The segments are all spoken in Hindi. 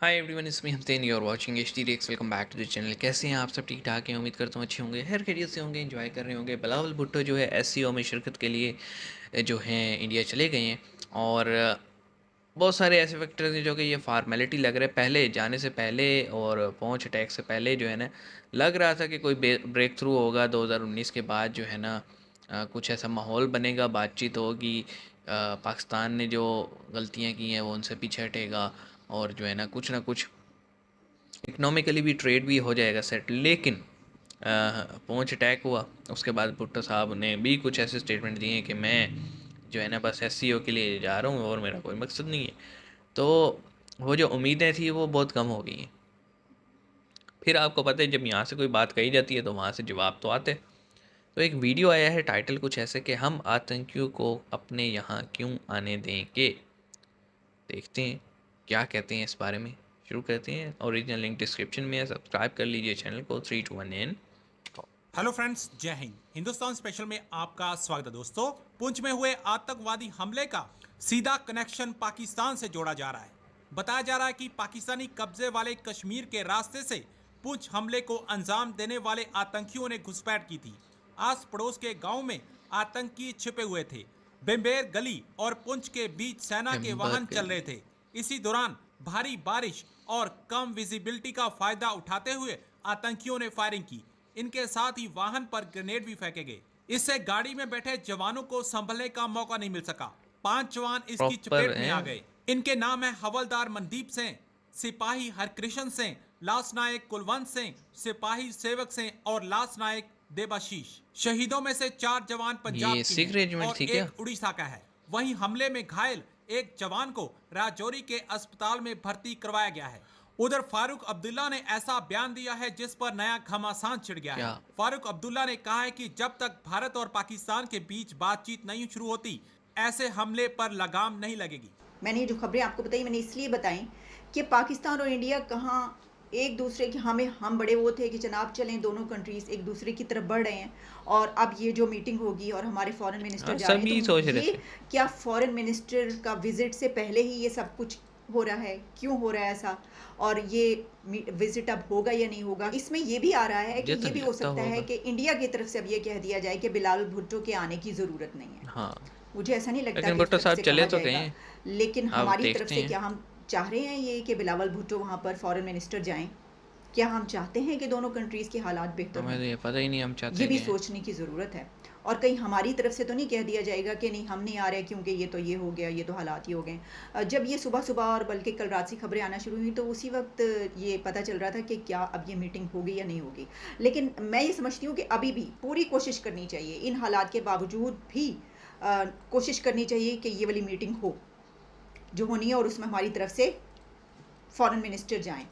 हाय एवरीवन, इसमें हमसेन you are watching H T Reacts. Welcome back to the channel. कैसे हैं आप सब? ठीक ठाक हैं, उम्मीद करता हूँ अच्छे होंगे, हर खैरियत से होंगे, एंजॉय कर रहे होंगे। बिलावल भुट्टो जो है एससीओ में शिरकत के लिए जो हैं इंडिया चले गए हैं। और बहुत सारे ऐसे फैक्टर्स हैं जो कि ये फार्मेलिटी लग रहा है पहले जाने से पहले, और पहुंच अटैक से पहले जो है ना लग रहा था कि कोई ब्रेक थ्रू होगा 2019 के बाद जो है ना। कुछ ऐसा माहौल बनेगा, बातचीत होगी, पाकिस्तान ने जो गलतियां की हैं वो उनसे पीछे हटेगा, और जो है ना कुछ इकनॉमिकली भी ट्रेड भी हो जाएगा सेट। लेकिन पहुंच अटैक हुआ, उसके बाद भुट्टो साहब ने भी कुछ ऐसे स्टेटमेंट दिए कि मैं जो है ना बस एससीओ के लिए जा रहा हूँ और मेरा कोई मकसद नहीं है। तो वो जो उम्मीदें थी वो बहुत कम हो गई हैं। फिर आपको पता है जब यहाँ से कोई बात कही जाती है तो वहाँ से जवाब तो आते हैं। तो एक वीडियो आया है, टाइटल कुछ ऐसे कि हम आतंकियों को अपने यहाँ क्यों आने देंगे। देखते हैं क्या कहते हैं इस बारे में। शुरू करते हैं। ओरिजिनल लिंक डिस्क्रिप्शन में है, सब्सक्राइब कर लीजिए चैनल को। 3 2 1 हेलो फ्रेंड्स, जय हिंद। हिंदुस्तान स्पेशल में आपका स्वागत है। दोस्तों, पुंछ में हुए आतंकवादी हमले का सीधा कनेक्शन पाकिस्तान से जोड़ा जा रहा है। बताया जा रहा है कि पाकिस्तानी कब्जे वाले कश्मीर के रास्ते से पुंछ हमले को अंजाम देने वाले आतंकियों ने घुसपैठ की थी। आस पड़ोस के गांव में आतंकी छिपे हुए थे। बेम्बेर गली और पुंछ के बीच सेना के वाहन चल रहे थे। इसी दौरान भारी बारिश और कम विजिबिलिटी का फायदा उठाते हुए आतंकियों ने फायरिंग की। इनके साथ ही वाहन पर ग्रेनेड भी फेंके गए। इससे गाड़ी में बैठे जवानों को संभलने का मौका नहीं मिल सका। 5 जवान इसकी प्रॉपर चपेट में है। आ गए। इनके नाम है हवलदार मनदीप सिंह, सिपाही हरकृष्ण सिंह, लांस नायक कुलवंत सिंह, सिपाही सेवक सिंह और लांस नायक देबाशीष। शहीदों में से 4 जवान पंजाब ये के सिख हैं रेजिमेंट और थी क्या? एक उड़ीसा का है। वहीं हमले में घायल एक जवान को राजौरी के अस्पताल में भर्ती करवाया गया है। उधर फारूक अब्दुल्ला ने ऐसा बयान दिया है जिस पर नया घमासान छिड़ गया है। क्या? फारूक अब्दुल्ला ने कहा है कि जब तक भारत और पाकिस्तान के बीच बातचीत नहीं शुरू होती, ऐसे हमले पर लगाम नहीं लगेगी। मैंने जो खबरें आपको बताई मैंने इसलिए बताई कि पाकिस्तान और इंडिया कहाँ एक दूसरे के हम बड़े वो थे कि जनाब चलें, दोनों कंट्रीज़ एक दूसरे की तरफ बढ़ रहे हैं। और अब ये जो मीटिंग होगी और हमारे फॉरेन मिनिस्टर हाँ, जा रहे हैं, सभी तो सोच रहे ये थे। क्या फॉरेन मिनिस्टर का विजिट से पहले ही ये सब कुछ हो रहा है? क्यों हो रहा है ऐसा? और ये विजिट अब होगा या नहीं होगा? इसमें ये भी आ रहा है कि मुझे तो ये नहीं भी हो लगता सकता है होगा। कि इंडिया की तरफ से अब ये कह दिया जाए कि बिलावल भुट्टो के आने की ज़रूरत नहीं है। हाँ, मुझे ऐसा नहीं लगता लेकिन कि इस भुट्टो तरफ साहब से चले कहा तो गए जाएगा। हैं। लेकिन अब हमारी तरफ देखते से हैं। क्या हम चाह रहे हैं ये कि बिलावल भुट्टो वहाँ पर फॉरेन मिनिस्टर जाएँ? क्या हम चाहते हैं कि दोनों कंट्रीज़ के हालात बेहतर हमें हों? तो ये पता ही नहीं हम ये चाहते भी क्या हैं। सोचने की ज़रूरत है। और कहीं हमारी तरफ से तो नहीं कह दिया जाएगा कि नहीं, हम नहीं आ रहे क्योंकि ये तो ये हो गया, ये तो हालात ही हो गए। जब ये सुबह-सुबह और बल्कि कल रात से खबरें आना शुरू हुई, तो उसी वक़्त ये पता चल रहा था कि क्या अब ये मीटिंग होगी या नहीं होगी। लेकिन मैं ये समझती हूँ कि अभी भी पूरी कोशिश करनी चाहिए, इन हालात के बावजूद भी कोशिश करनी चाहिए कि ये वाली मीटिंग हो, जो होनी है, और उसमें हमारी तरफ से फ़ॉरेन मिनिस्टर जाएँ।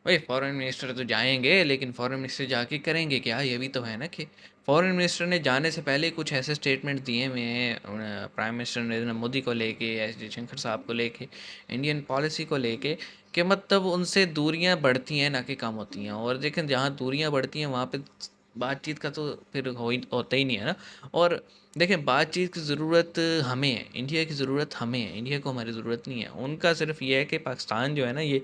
भाई फॉरेन मिनिस्टर तो जाएंगे, लेकिन फॉरेन मिनिस्टर जाके करेंगे क्या? ये भी तो है ना कि फॉरेन मिनिस्टर ने जाने से पहले कुछ ऐसे स्टेटमेंट दिए हुए हैं प्राइम मिनिस्टर नरेंद्र मोदी को लेके, एस जयशंकर साहब को लेके, इंडियन पॉलिसी को लेके, कि मतलब उनसे दूरियां बढ़ती हैं ना कि कम होती हैं। और देखें, जहाँ दूरियां बढ़ती हैं वहाँ पे बातचीत का तो फिर होता ही नहीं है ना। और देखें, बातचीत की ज़रूरत हमें है, इंडिया की ज़रूरत हमें है, इंडिया को हमारी ज़रूरत नहीं है। उनका सिर्फ ये है कि पाकिस्तान जो है ना, ये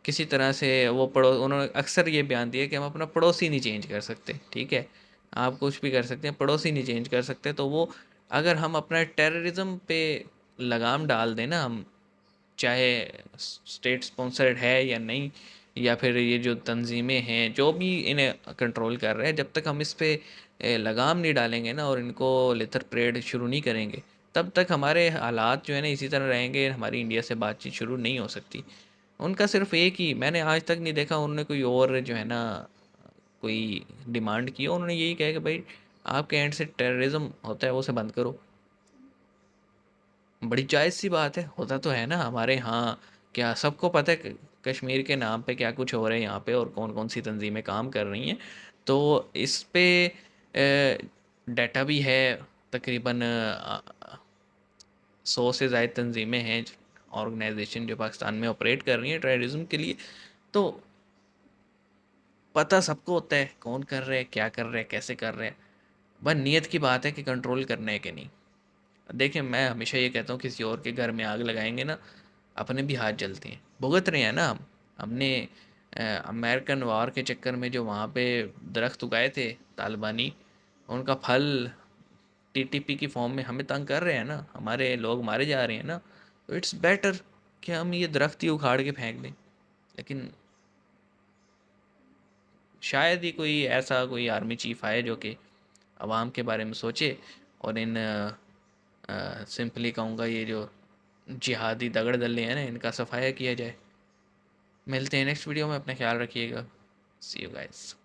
किसी तरह से वो उन्होंने अक्सर ये बयान दिया कि हम अपना पड़ोसी नहीं चेंज कर सकते। ठीक है, आप कुछ भी कर सकते हैं, पड़ोसी नहीं चेंज कर सकते। तो वो अगर हम अपना टेररिज्म पे लगाम डाल दें ना, हम चाहे स्टेट स्पॉन्सर्ड है या नहीं, या फिर ये जो तंजीमें हैं जो भी इन्हें कंट्रोल कर रहे हैं, जब तक हम इस पे लगाम नहीं डालेंगे ना और इनको लेथर परेड शुरू नहीं करेंगे, तब तक हमारे हालात जो है ना इसी तरह रहेंगे। हमारी इंडिया से बातचीत शुरू नहीं हो सकती। उनका सिर्फ एक ही, मैंने आज तक नहीं देखा उन्होंने कोई और जो है ना कोई डिमांड की हो। उन्होंने यही कहा कि भाई आपके एंड से टेररिज्म होता है वो से बंद करो। बड़ी जायज़ सी बात है, होता तो है ना हमारे यहाँ। क्या सबको पता है कश्मीर के नाम पे क्या कुछ हो रहा है यहाँ पे, और कौन कौन सी तंजीमें काम कर रही हैं। तो इस पे डाटा भी है। तकरीबन 100 से ज़ायद तंजीमें हैं, ऑर्गेनाइजेशन जो पाकिस्तान में ऑपरेट कर रही हैं टेररिज्म के लिए। तो पता सबको होता है कौन कर रहे हैं, क्या कर रहे हैं, कैसे कर रहे हैं। बस नीयत की बात है कि कंट्रोल करने है कि नहीं। देखिए, मैं हमेशा ये कहता हूँ, किसी और के घर में आग लगाएंगे ना, अपने भी हाथ जलते हैं। भुगत रहे हैं ना हम। हमने अमेरिकन वार के चक्कर में जो वहाँ पे दरख्त उगाए थे तालिबानी, उनका फल टीटीपी की फॉर्म में हमें तंग कर रहे हैं ना, हमारे लोग मारे जा रहे हैं ना, तो इट्स बेटर कि हम ये दरख्त ही उखाड़ के फेंक दें। लेकिन शायद ही कोई ऐसा कोई आर्मी चीफ आए जो कि आवाम के बारे में सोचे और इन सिंपली कहूँगा ये जो जिहादी दगड़ दल्ले हैं ना, इनका सफाया किया जाए। मिलते हैं नेक्स्ट वीडियो में, अपना ख्याल रखिएगा। सी यू गाइस।